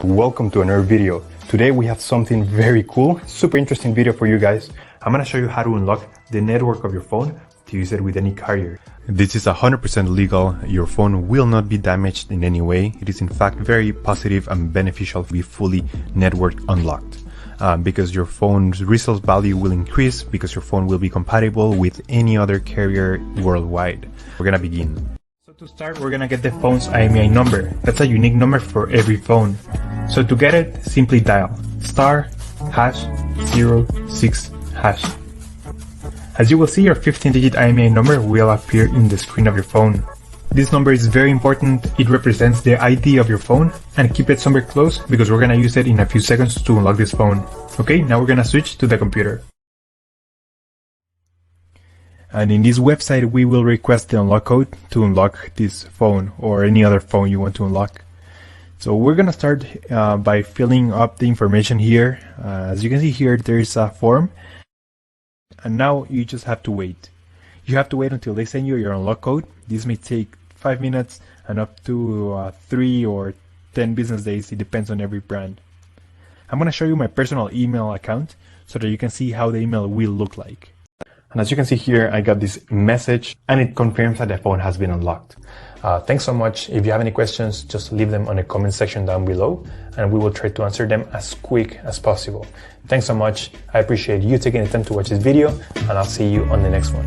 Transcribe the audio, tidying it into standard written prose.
Welcome to another video. Today we have something very cool, super interesting video for you guys. I'm gonna show you how to unlock the network of your phone to use it with any carrier. This is 100% legal. Your phone will not be damaged in any way. It is in fact very positive and beneficial to be fully network unlocked. Because your phone's resale value will increase because your phone will be compatible with any other carrier worldwide. We're gonna begin. So to start, we're gonna get the phone's IMEI number. That's a unique number for every phone. So to get it, simply dial *#06#. As you will see, your 15-digit IMEI number will appear in the screen of your phone. This number is very important. It represents the ID of your phone, and keep it somewhere close because we're gonna use it in a few seconds to unlock this phone. Okay, now we're gonna switch to the computer. And in this website, we will request the unlock code to unlock this phone or any other phone you want to unlock. So we're gonna start by filling up the information here. As you can see here, there is a form, and now you just have to wait. You have to wait until they send you your unlock code. This may take 5 minutes and up to 3 or 10 business days. It depends on every brand. I'm gonna show you my personal email account so that you can see how the email will look like. And as you can see here, I got this message and it confirms that the phone has been unlocked. Thanks so much. If you have any questions, just leave them on the comment section down below and we will try to answer them as quick as possible. Thanks so much. I appreciate you taking the time to watch this video and I'll see you on the next one.